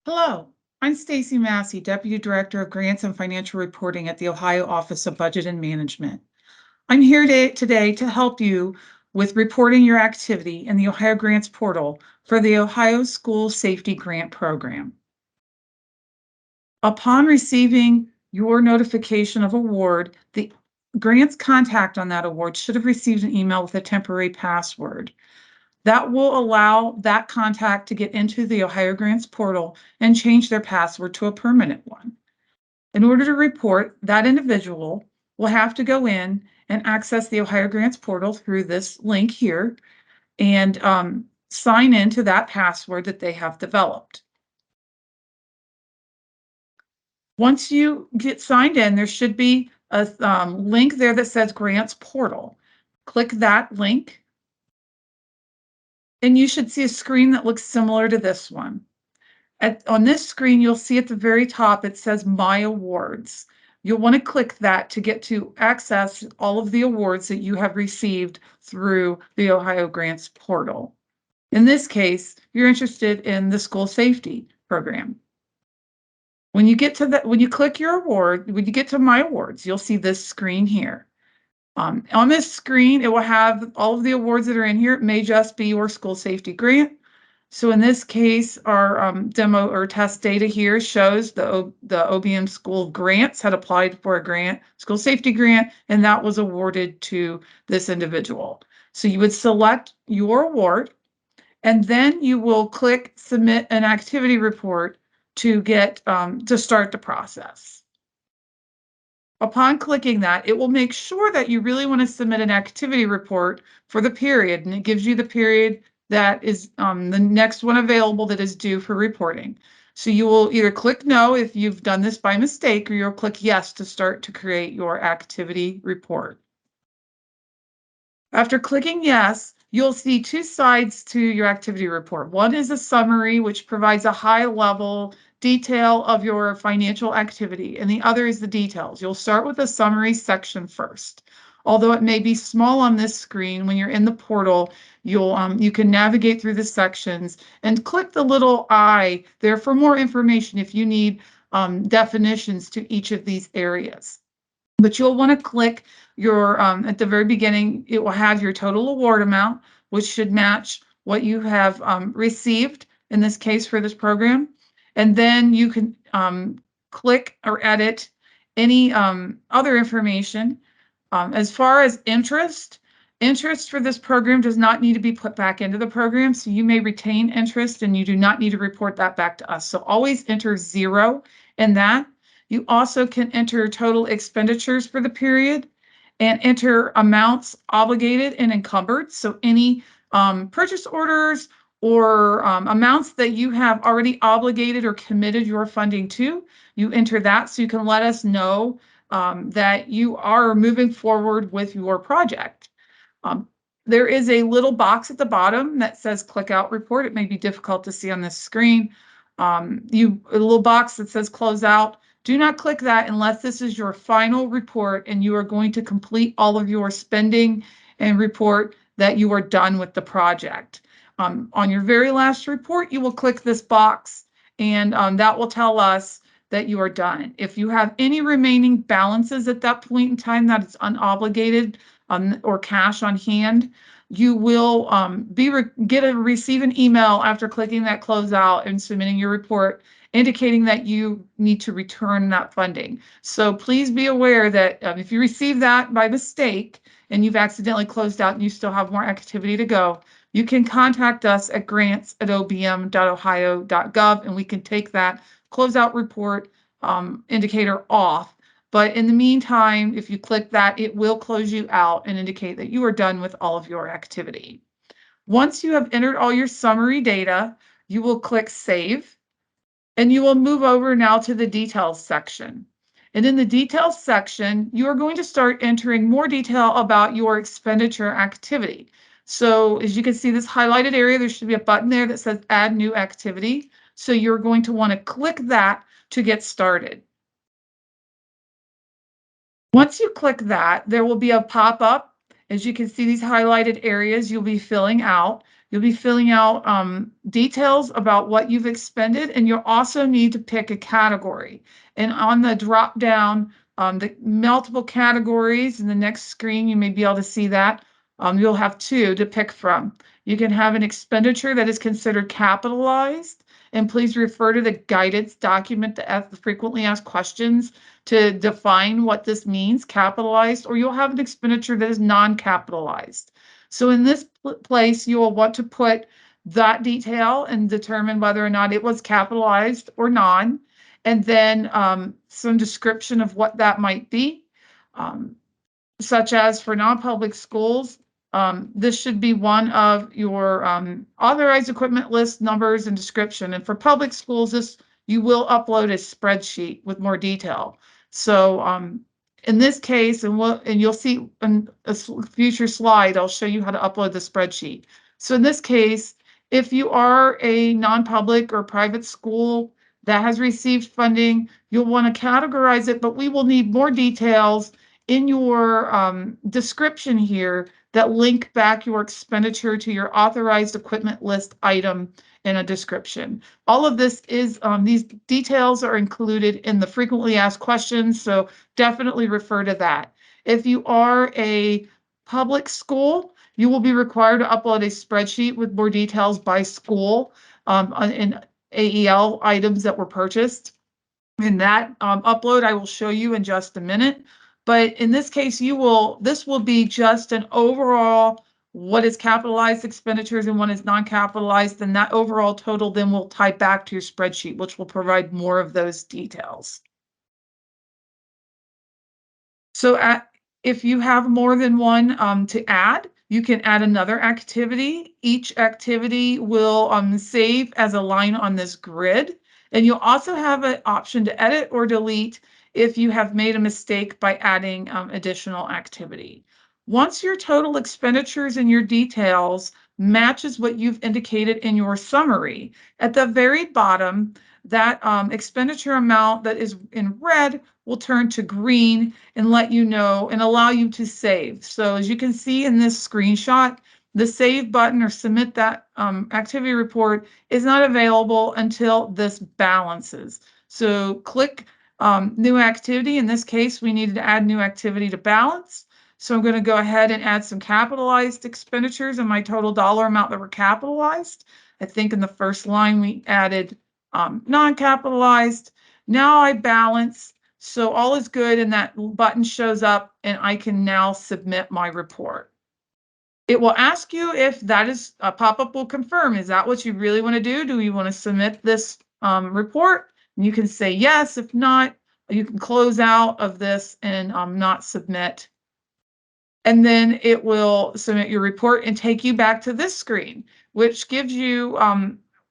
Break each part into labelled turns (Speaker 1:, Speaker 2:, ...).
Speaker 1: Hello, I'm Stacy Massey, Deputy Director of Grants and Financial Reporting at the Ohio Office of Budget and Management. I'm here today to help you with reporting your activity in the Ohio Grants portal for the Ohio School Safety Grant Program. Upon receiving your notification of award, the grants contact on that award should have received an email with a temporary password. That will allow that contact to get into the Ohio Grants portal and change their password to a permanent one. In order to report, that individual will have to go in and access the Ohio Grants portal through this link here and sign into that password that they have developed. Once you get signed in, there should be a link there that says Grants Portal. Click that link, and you should see a screen that looks similar to this one. On this screen, you'll see at the very top, it says My Awards. You'll want to click that to get to access all of the awards that you have received through the Ohio Grants portal. In this case, you're interested in the school safety program. When you get to that, when you click your award, when you get to My Awards, you'll see this screen here. On this screen, it will have all of the awards that are in here. It may just be your school safety grant. So in this case, our demo or test data here shows the OBM School Grants had applied for a grant, school safety grant, and that was awarded to this individual. So you would select your award, and then you will click Submit an Activity Report to get to start the process. Upon clicking that, it will make sure that you really want to submit an activity report for the period, and it gives you the period that is the next one available that is due for reporting. So you will either click no if you've done this by mistake, or you'll click yes to start to create your activity report. After clicking yes, you'll see two sides to your activity report. One is a summary, which provides a high-level detail of your financial activity, and the other is the details. You'll start with the summary section first. Although it may be small on this screen, when you're in the portal, you can navigate through the sections and click the little I there for more information if you need definitions to each of these areas. But you'll want to click your, at the very beginning, it will have your total award amount, which should match what you have received in this case for this program. And then you can click or edit any other information. As far as interest for this program does not need to be put back into the program. So you may retain interest and you do not need to report that back to us. So always enter 0 in that. You also can enter total expenditures for the period and enter amounts obligated and encumbered. So any purchase orders or amounts that you have already obligated or committed your funding to, you enter that so you can let us know that you are moving forward with your project. There is a little box at the bottom that says click out report. It may be difficult to see on this screen. A little box that says close out. Do not click that unless this is your final report and you are going to complete all of your spending and report that you are done with the project. On your very last report, you will click this box and that will tell us that you are done. If you have any remaining balances at that point in time that is unobligated or cash on hand, you will receive an email after clicking that closeout and submitting your report indicating that you need to return that funding. So please be aware that if you receive that by mistake and you've accidentally closed out and you still have more activity to go, you can contact us at grants@obm.ohio.gov and we can take that closeout report indicator off. But in the meantime, if you click that, it will close you out and indicate that you are done with all of your activity. Once you have entered all your summary data, you will click Save. And you will move over now to the details section. And in the details section, you are going to start entering more detail about your expenditure activity. So as you can see this highlighted area, there should be a button there that says Add New Activity. So you're going to want to click that to get started. Once you click that, there will be a pop-up. As you can see these highlighted areas you'll be filling out. You'll be filling out details about what you've expended, and you'll also need to pick a category. And on the drop down, the multiple categories in the next screen, you may be able to see that. You'll have two to pick from. You can have an expenditure that is considered capitalized, and please refer to the guidance document to the frequently asked questions to define what this means, capitalized, or you'll have an expenditure that is non-capitalized. So in this place, you will want to put that detail and determine whether or not it was capitalized or non, and then some description of what that might be. Such as for non-public schools, this should be one of your authorized equipment list numbers and description. And for public schools, you will upload a spreadsheet with more detail. So in this case, and you'll see in a future slide, I'll show you how to upload the spreadsheet. So in this case, if you are a non-public or private school that has received funding, you'll want to categorize it, but we will need more details in your description here that link back your expenditure to your authorized equipment list item in a description. All of this is, these details are included in the frequently asked questions, so definitely refer to that. If you are a public school, you will be required to upload a spreadsheet with more details by school in AEL items that were purchased. In that upload, I will show you in just a minute. But in this case, this will be just an overall what is capitalized expenditures and what is non-capitalized, and that overall total then will tie back to your spreadsheet, which will provide more of those details. So if you have more than one to add, you can add another activity. Each activity will save as a line on this grid. And you'll also have an option to edit or delete if you have made a mistake by adding additional activity. Once your total expenditures and your details matches what you've indicated in your summary, at the very bottom, that expenditure amount that is in red will turn to green and let you know and allow you to save. So as you can see in this screenshot, the save button or submit that activity report is not available until this balances. So click new activity. In this case, we needed to add new activity to balance. So I'm going to go ahead and add some capitalized expenditures and my total dollar amount that were capitalized. I think in the first line we added non-capitalized. Now I balance. So all is good, and that button shows up, and I can now submit my report. It will ask you if that is a pop-up will confirm. Is that what you really want to do? Do you want to submit this report? And you can say yes. If not, you can close out of this and not submit. And then it will submit your report and take you back to this screen, which gives you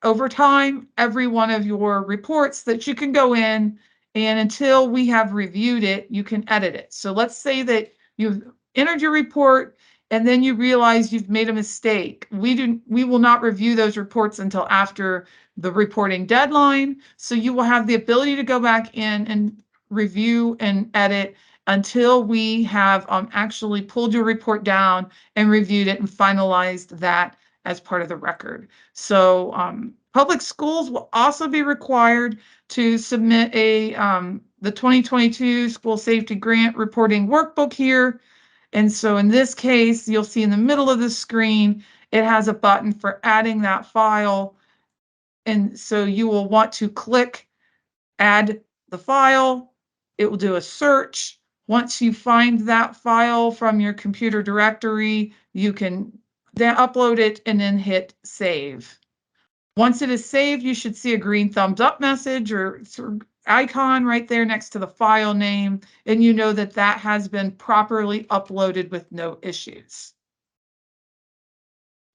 Speaker 1: over time every one of your reports that you can go in, and until we have reviewed it, you can edit it. So let's say that you've entered your report and then you realize you've made a mistake. We will not review those reports until after the reporting deadline. So you will have the ability to go back in and review and edit until we have actually pulled your report down and reviewed it and finalized that as part of the record. So public schools will also be required to submit the 2022 School Safety Grant Reporting Workbook here. And so in this case, you'll see in the middle of the screen, it has a button for adding that file. And so you will want to click add the file. It will do a search. Once you find that file from your computer directory, you can then upload it and then hit save. Once it is saved, you should see a green thumbs up message or icon right there next to the file name, and you know that that has been properly uploaded with no issues.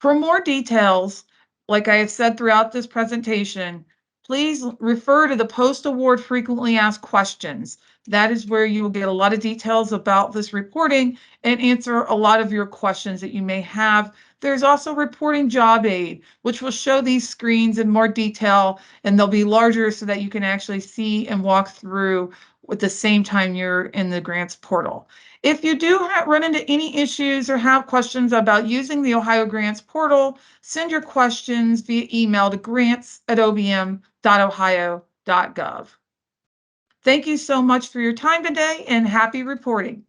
Speaker 1: For more details, like I have said throughout this presentation, please refer to the post-award frequently asked questions. That is where you will get a lot of details about this reporting and answer a lot of your questions that you may have. There's also reporting job aid, which will show these screens in more detail, and they'll be larger so that you can actually see and walk through at the same time you're in the grants portal. If you do run into any issues or have questions about using the Ohio Grants portal, send your questions via email to grants@obm.ohio.gov. Thank you so much for your time today and happy reporting.